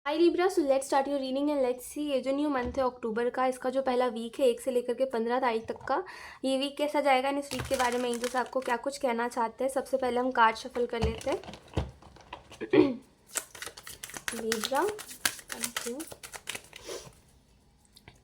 High Libra, so let's start your reading and let's see. ये जो new month है अक्टूबर का, इसका जो पहला वीक है 1 से लेकर के 15 तारीख तक का, ये वीक कैसा जाएगा एंड इस वीक के बारे में एंजल्स आपको क्या कुछ कहना चाहते हैं। सबसे पहले हम कार्ड शफल कर लेते हैं। Libra, thank you.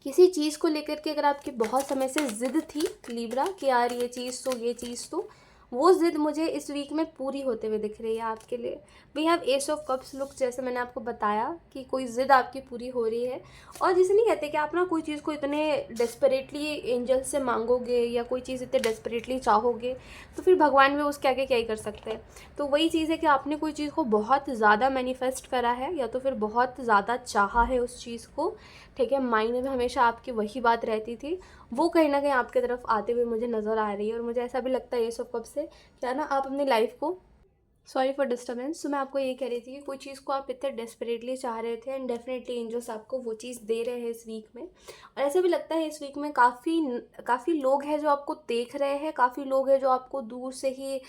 किसी चीज़ को लेकर के अगर आपकी बहुत समय से ज़िद थी लिब्रा कि यार ये चीज़ तो ये चीज़ तो, वो ज़िद मुझे इस वीक में पूरी होते हुए दिख रही है आपके लिए। We have ace of cups look, जैसे मैंने आपको बताया कि कोई ज़िद आपकी पूरी हो रही है। और जिसे नहीं कहते कि आप ना कोई चीज़ को इतने डेस्परेटली एंजल से मांगोगे या कोई चीज़ इतने डेस्परेटली चाहोगे तो फिर भगवान भी उसके आगे क्या ही कर सकते हैं। तो वही चीज़ है कि आपने कोई चीज़ को बहुत ज़्यादा मैनिफेस्ट करा है या तो फिर बहुत ज़्यादा चाहा है उस चीज़ को, ठीक है। माइंड में हमेशा आपकी वही बात रहती थी, वो कहीं ना कहीं आपकी तरफ आते हुए मुझे नज़र आ रही है। और मुझे ऐसा भी लगता है ये सब कब से क्या ना आप अपनी लाइफ को, सॉरी फॉर डिस्टर्बेंस, तो मैं आपको ये कह रही थी कि कोई चीज़ को आप इतने डेस्परेटली चाह रहे थे एंड डेफिनेटली एंजल्स आपको वो चीज़ दे रहे हैं इस वीक में। और ऐसा भी लगता है इस वीक में काफ़ी लोग हैं जो आपको देख रहे हैं, काफ़ी लोग हैं जो आपको दूर से ही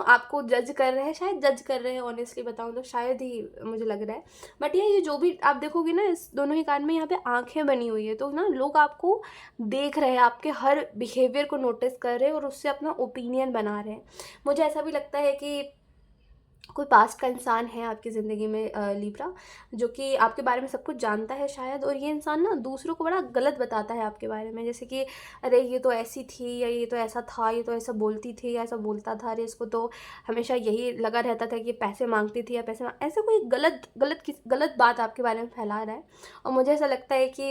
आपको जज कर रहे हैं, शायद जज कर रहे हैं, ऑनेस्टली बताऊँ तो शायद ही मुझे लग रहा है। बट ये जो भी आप देखोगे ना, इस दोनों ही कार्ड में यहाँ पे आंखें बनी हुई है, तो ना लोग आपको देख रहे हैं, आपके हर बिहेवियर को नोटिस कर रहे हैं और उससे अपना ओपिनियन बना रहे हैं। मुझे ऐसा भी लगता है कि कोई पास्ट का इंसान है आपकी ज़िंदगी में लिब्रा, जो कि आपके बारे में सब कुछ जानता है शायद, और ये इंसान ना दूसरों को बड़ा गलत बताता है आपके बारे में, जैसे कि अरे ये तो ऐसी थी, या ये तो ऐसा था, ये तो ऐसा बोलती थी या ऐसा बोलता था, अरे इसको तो हमेशा यही लगा रहता था कि पैसे मांगती थी या ऐसे कोई गलत बात आपके बारे में फैला रहा है। और मुझे ऐसा लगता है कि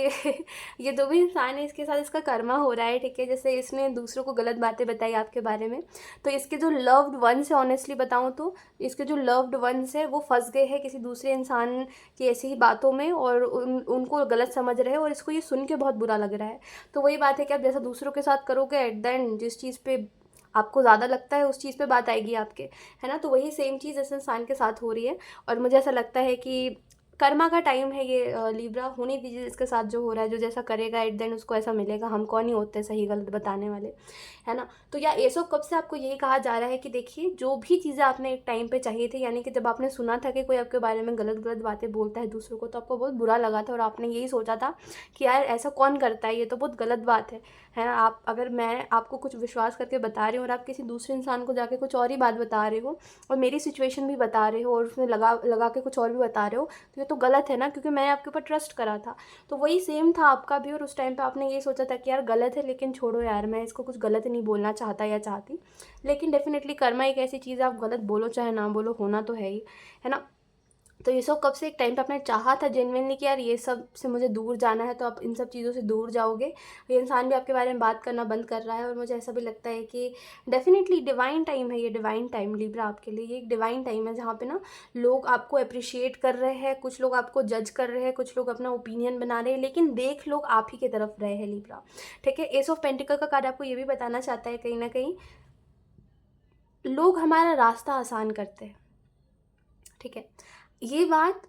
ये जो भी इंसान है इसके साथ इसका कर्मा हो रहा है, ठीक है। जैसे इसने दूसरों को गलत बातें बताई आपके बारे में, तो इसके जो लव्ड वंस है, ऑनेस्टली बताऊँ तो इसके जो लव्ड वंस है वो फंस गए हैं किसी दूसरे इंसान की ऐसी ही बातों में, और उनको गलत समझ रहे हैं और इसको ये सुन के बहुत बुरा लग रहा है। तो वही बात है कि आप जैसा दूसरों के साथ करोगे, एट द एंड जिस चीज़ पे आपको ज़्यादा लगता है उस चीज़ पे बात आएगी आपके, है ना। तो वही सेम चीज़ इस इंसान के साथ हो रही है। और मुझे ऐसा लगता है कि कर्मा का टाइम है ये लिब्रा, होने दीजिए इसके साथ जो हो रहा है, जो जैसा करेगा एट द एंड उसको ऐसा मिलेगा। हम कौन ही होते हैं सही गलत बताने वाले, है ना। तो या एस ऑफ कप से आपको यही कहा जा रहा है कि देखिए, जो भी चीज़ें आपने एक टाइम पे चाहिए थी, यानी कि जब आपने सुना था कि कोई आपके बारे में गलत गलत बातें बोलता है दूसरों को, तो आपको बहुत बुरा लगा था और आपने यही सोचा था कि यार ऐसा कौन करता है, ये तो बहुत गलत बात है ना। आप, अगर मैं आपको कुछ विश्वास करके बता रही हूँ और आप किसी दूसरे इंसान को जाके कुछ और ही बात बता रहे हो और मेरी सिचुएशन भी बता रहे हो और उसमें लगा लगा के कुछ और भी बता रहे हो, तो ये तो गलत है ना, क्योंकि मैंने आपके ऊपर ट्रस्ट करा था। तो वही सेम था आपका भी, और उस टाइम पे आपने ये सोचा था कि यार गलत है, लेकिन छोड़ो यार, मैं इसको कुछ गलत नहीं बोलना चाहता या चाहती। लेकिन डेफिनेटली कर्मा एक ऐसी चीज़ है, आप गलत बोलो चाहे ना बोलो, होना तो है ही, है ना। तो ये सब कब से एक टाइम पे आपने चाहा था जेन्युइनली कि यार ये सब से मुझे दूर जाना है, तो आप इन सब चीज़ों से दूर जाओगे। ये इंसान भी आपके बारे में बात करना बंद कर रहा है। और मुझे ऐसा भी लगता है कि डेफिनेटली डिवाइन टाइम है ये, डिवाइन टाइम लिब्रा आपके लिए, ये एक डिवाइन टाइम है जहाँ पे ना लोग आपको अप्रिशिएट कर रहे हैं, कुछ लोग आपको जज कर रहे हैं, कुछ लोग अपना ओपिनियन बना रहे हैं, लेकिन देख लोग आप ही की तरफ रहे हैं लिब्रा, ठीक है। एस ऑफ पेंटिकल का कार्ड आपको ये भी बताना चाहता है कहीं ना कहीं लोग हमारा रास्ता आसान करते हैं, ठीक है। ये बात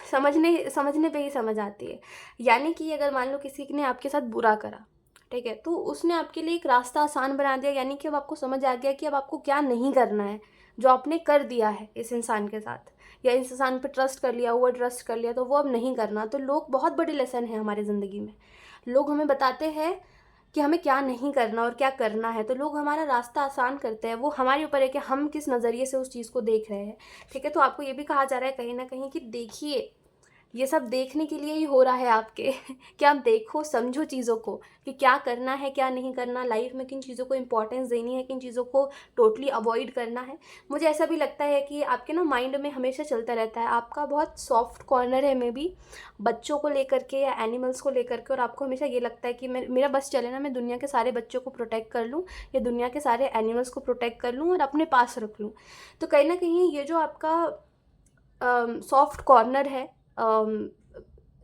समझने पे ही समझ आती है। यानी कि अगर मान लो किसी ने आपके साथ बुरा करा, ठीक है, तो उसने आपके लिए एक रास्ता आसान बना दिया, यानी कि अब आपको समझ आ गया कि अब आपको क्या नहीं करना है। जो आपने कर दिया है इस इंसान के साथ, या इस इंसान पे ट्रस्ट कर लिया, ओवर ट्रस्ट कर लिया, तो वो अब नहीं करना। तो लोग बहुत बड़ी लेसन है हमारी ज़िंदगी में। लोग हमें बताते हैं कि हमें क्या नहीं करना और क्या करना है, तो लोग हमारा रास्ता आसान करते हैं। वो हमारे ऊपर है कि हम किस नज़रिए से उस चीज़ को देख रहे हैं, ठीक है। तो आपको ये भी कहा जा रहा है कहीं ना कहीं कि देखिए, ये सब देखने के लिए ही हो रहा है आपके कि आप देखो समझो चीज़ों को कि क्या करना है क्या नहीं करना, लाइफ में किन चीज़ों को इंपॉर्टेंस देनी है, किन चीज़ों को टोटली अवॉइड करना है। मुझे ऐसा भी लगता है कि आपके ना माइंड में हमेशा चलता रहता है, आपका बहुत सॉफ्ट कॉर्नर है मे बी बच्चों को लेकर के या एनिमल्स को लेकर के, और आपको हमेशा ये लगता है कि मेरा बस चले ना, मैं दुनिया के सारे बच्चों को प्रोटेक्ट कर लूँ या दुनिया के सारे एनिमल्स को प्रोटेक्ट कर लूँ और अपने पास रख लूँ। तो कहीं ना कहीं ये जो आपका सॉफ्ट कॉर्नर है,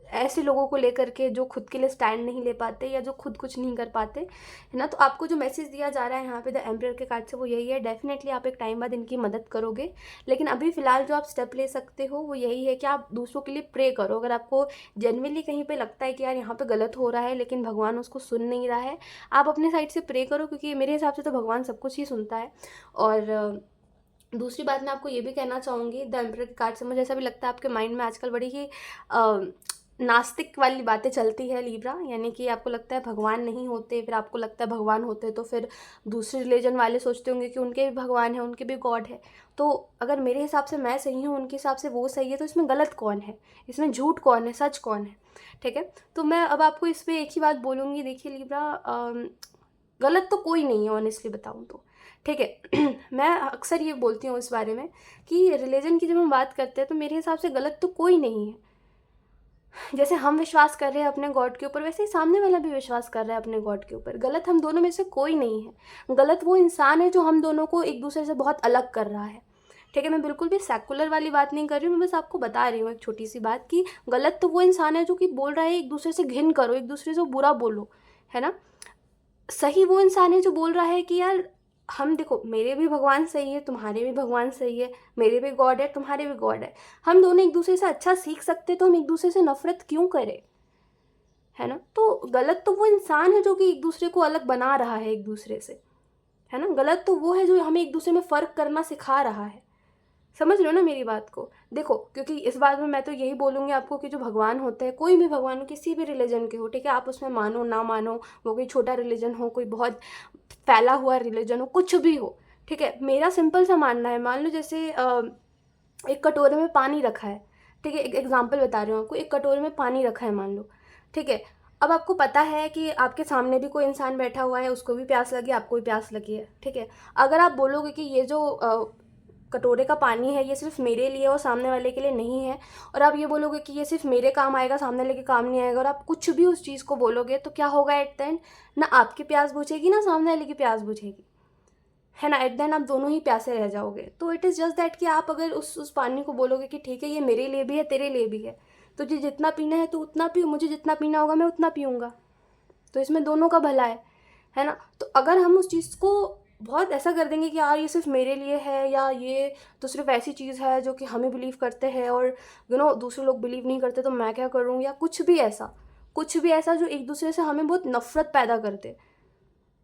ऐसे लोगों को लेकर के जो खुद के लिए स्टैंड नहीं ले पाते या जो खुद कुछ नहीं कर पाते, है ना। तो आपको जो मैसेज दिया जा रहा है यहाँ पे द एम्परर के कार्ड से वो यही है, डेफिनेटली आप एक टाइम बाद इनकी मदद करोगे। लेकिन अभी फ़िलहाल जो आप स्टेप ले सकते हो वो यही है कि आप दूसरों के लिए प्रे करो। अगर आपको जेन्युइनली कहीं पे लगता है कि यार यहाँ पे गलत हो रहा है लेकिन भगवान उसको सुन नहीं रहा है, आप अपने साइड से प्रे करो, क्योंकि मेरे हिसाब से तो भगवान सब कुछ ही सुनता है। और दूसरी बात मैं आपको ये भी कहना चाहूँगी, द एम्परर कार्ड से मुझे ऐसा भी लगता है आपके माइंड में आजकल बड़ी ही नास्तिक वाली बातें चलती है लिब्रा, यानी कि आपको लगता है भगवान नहीं होते, फिर आपको लगता है भगवान होते तो फिर दूसरे रिलीजन वाले सोचते होंगे कि उनके भी भगवान है, उनके भी गॉड है। तो अगर मेरे हिसाब से मैं सही हूँ, उनके हिसाब से वो सही है, तो इसमें गलत कौन है, इसमें झूठ कौन है, सच कौन है? ठीक है, तो मैं अब आपको इस पर एक ही बात बोलूँगी। देखिए लिब्रा, गलत तो कोई नहीं है ऑनेस्टली बताऊँ तो, ठीक है। मैं अक्सर ये बोलती हूँ इस बारे में कि रिलीजन की जब हम बात करते हैं तो मेरे हिसाब से गलत तो कोई नहीं है। जैसे हम विश्वास कर रहे हैं अपने गॉड के ऊपर, वैसे ही सामने वाला भी विश्वास कर रहा है अपने गॉड के ऊपर। गलत हम दोनों में से कोई नहीं है। गलत वो इंसान है जो हम दोनों को एक दूसरे से बहुत अलग कर रहा है। ठीक है, मैं बिल्कुल भी सेकुलर वाली बात नहीं कर रही हूँ, मैं बस आपको बता रही हूँ एक छोटी सी बात कि गलत तो वो इंसान है जो कि बोल रहा है एक दूसरे से घिन करो, एक दूसरे से बुरा बोलो, है ना। सही वो इंसान है जो बोल रहा है कि यार हम देखो, मेरे भी भगवान सही है, तुम्हारे भी भगवान सही है, मेरे भी गॉड है, तुम्हारे भी गॉड है, हम दोनों एक दूसरे से अच्छा सीख सकते, तो हम एक दूसरे से नफरत क्यों करें, है ना। तो गलत तो वो इंसान है जो कि एक दूसरे को अलग बना रहा है एक दूसरे से, है ना। गलत तो वो है जो हमें एक दूसरे में फ़र्क करना सिखा रहा है। समझ रहे हो ना मेरी बात को? देखो, क्योंकि इस बात में मैं तो यही बोलूँगी आपको कि जो भगवान होते हैं, कोई भी भगवान हो, किसी भी रिलीजन के हो, ठीक है, आप उसमें मानो ना मानो, वो कोई छोटा रिलीजन हो, कोई बहुत फैला हुआ रिलीजन हो, कुछ भी हो, ठीक है। मेरा सिंपल सा मानना है, मान लो जैसे एक कटोरे में पानी रखा है, ठीक है, एक एग्जाम्पल बता रही हूँ आपको। एक कटोरे में पानी रखा है मान लो, ठीक है। अब आपको पता है कि आपके सामने भी कोई इंसान बैठा हुआ है, उसको भी प्यास लगी, आपको भी प्यास लगी है, ठीक है। अगर आप बोलोगे कि ये जो कटोरे का पानी है ये सिर्फ मेरे लिए और सामने वाले के लिए नहीं है, और आप ये बोलोगे कि ये सिर्फ मेरे काम आएगा, सामने वाले के काम नहीं आएगा, और आप कुछ भी उस चीज़ को बोलोगे, तो क्या होगा एट द एंड? ना आपकी प्यास बुझेगी, ना सामने वाले की प्यास बुझेगी, है ना। एट द एंड आप दोनों ही प्यासे रह जाओगे। तो इट इज़ जस्ट दैट कि आप अगर उस पानी को बोलोगे कि ठीक है ये मेरे लिए भी है, तेरे लिए भी है, तुझे जितना पीना है तो उतना पी, मुझे जितना पीना होगा मैं उतना पीऊँगा, तो इसमें दोनों का भला है ना। तो अगर हम उस चीज़ को बहुत ऐसा कर देंगे कि यार ये सिर्फ मेरे लिए है, या ये तो सिर्फ ऐसी चीज़ है जो कि हमें बिलीव करते हैं और दूसरे लोग बिलीव नहीं करते, तो मैं क्या करूँ, या कुछ भी ऐसा जो एक दूसरे से हमें बहुत नफरत पैदा करते,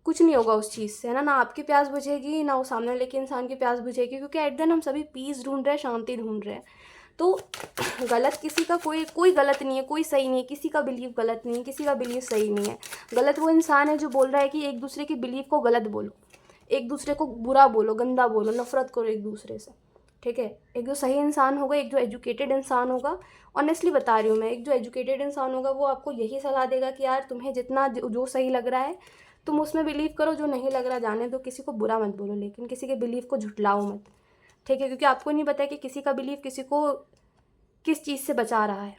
कुछ नहीं होगा उस चीज़ से, है ना। ना आपकी प्यास बुझेगी, ना वो सामने वाले के इंसान की प्यास बुझेगी, क्योंकि एट देन हम सभी पीस ढूंढ रहे हैं, शांति ढूंढ रहे हैं। तो गलत किसी का कोई गलत नहीं है, कोई सही नहीं है, किसी का बिलीव गलत नहीं है, किसी का बिलीव सही नहीं है। गलत वो इंसान है जो बोल रहा है कि एक दूसरे के बिलीव को गलत बोलो, एक दूसरे को बुरा बोलो, गंदा बोलो, नफरत करो एक दूसरे से, ठीक है। एक जो सही इंसान होगा, एक जो एजुकेटेड इंसान होगा, ऑनेस्टली बता रही हूँ मैं, एक जो एजुकेटेड इंसान होगा वो आपको यही सलाह देगा कि यार तुम्हें जितना जो सही लग रहा है तुम उसमें बिलीव करो, जो नहीं लग रहा जाने दो, किसी को बुरा मत बोलो, लेकिन किसी के बिलीव को झुटलाओ मत, ठीक है। क्योंकि आपको नहीं पता कि किसी का बिलीव किसी को किस चीज़ से बचा रहा है।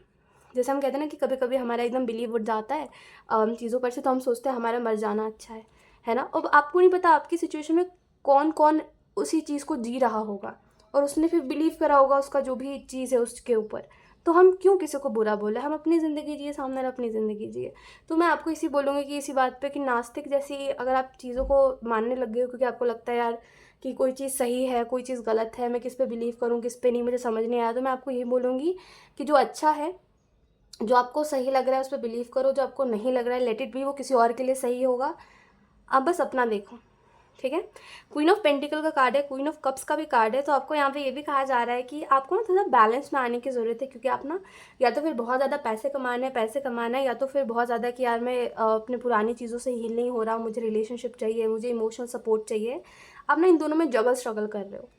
जैसे हम कहते हैं ना कि कभी कभी हमारा एकदम बिलीव उठ जाता है चीज़ों पर से, तो हम सोचते हैं हमारा मर जाना अच्छा है ना। अब आपको नहीं पता आपकी सिचुएशन में कौन कौन उसी चीज़ को जी रहा होगा, और उसने फिर बिलीव करा होगा उसका जो भी चीज़ है उसके ऊपर। तो हम क्यों किसी को बुरा बोले, हम अपनी ज़िंदगी जिए, सामने वाला अपनी ज़िंदगी जिए। तो मैं आपको इसी बोलूँगी कि इसी बात पे कि नास्तिक जैसी अगर आप चीज़ों को मानने लग गए हो क्योंकि आपको लगता है यार कि कोई चीज़ सही है, कोई चीज़ गलत है, मैं किस पे बिलीव करूँ, किस पे नहीं, मुझे समझ नहीं आया, तो मैं आपको यही बोलूँगी कि जो अच्छा है, जो आपको सही लग रहा है उस पर बिलीव करो, जो आपको नहीं लग रहा है लेट इट बी, वो किसी और के लिए सही होगा, आप बस अपना देखो, ठीक है। क्वीन ऑफ पेंटिकल का कार्ड है, क्वीन ऑफ कप्स का भी कार्ड है, तो आपको यहाँ पे ये भी कहा जा रहा है कि आपको ना थोड़ा बैलेंस में आने की ज़रूरत है, क्योंकि आप ना या तो फिर बहुत ज़्यादा पैसे कमाना है, या तो फिर बहुत ज़्यादा कि यार मैं अपनी पुरानी चीज़ों से हील नहीं हो रहा, मुझे रिलेशनशिप चाहिए, मुझे इमोशनल सपोर्ट चाहिए। आप ना इन दोनों में स्ट्रगल कर रहे हो।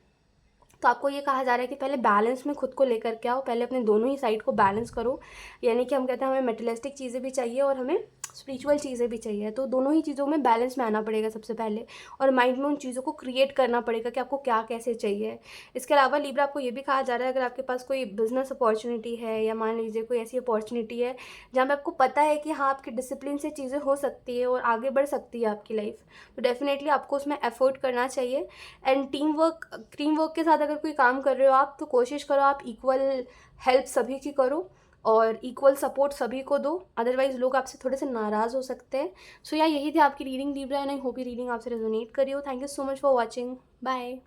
तो आपको ये कहा जा रहा है कि पहले बैलेंस में खुद को लेकर के आओ, पहले अपने दोनों ही साइड को बैलेंस करो। यानी कि हम कहते हैं हमें मटेरियलिस्टिक चीज़ें भी चाहिए और हमें स्पिरिचुअल चीज़ें भी चाहिए, तो दोनों ही चीज़ों में बैलेंस में आना पड़ेगा सबसे पहले, और माइंड में उन चीज़ों को क्रिएट करना पड़ेगा कि आपको क्या कैसे चाहिए। इसके अलावा लिब्रा आपको ये भी कहा जा रहा है, अगर आपके पास कोई बिजनेस अपॉर्चुनिटी है, या मान लीजिए कोई ऐसी अपॉर्चुनिटी है जहाँ पे आपको पता है कि हाँ आपकी डिसिप्लिन से चीज़ें हो सकती है और आगे बढ़ सकती है आपकी लाइफ, तो डेफिनेटली आपको उसमें एफर्ट करना चाहिए। एंड टीम वर्क के साथ अगर कोई काम कर रहे हो आप, तो कोशिश करो आप इक्वल हेल्प सभी की करो और इक्वल सपोर्ट सभी को दो, अदरवाइज लोग आपसे थोड़े से नाराज़ हो सकते हैं। सो या यही थी आपकी reading Libra, and I hope ये रीडिंग आपसे रेजोनेट करी हो। Thank you so much for watching, bye.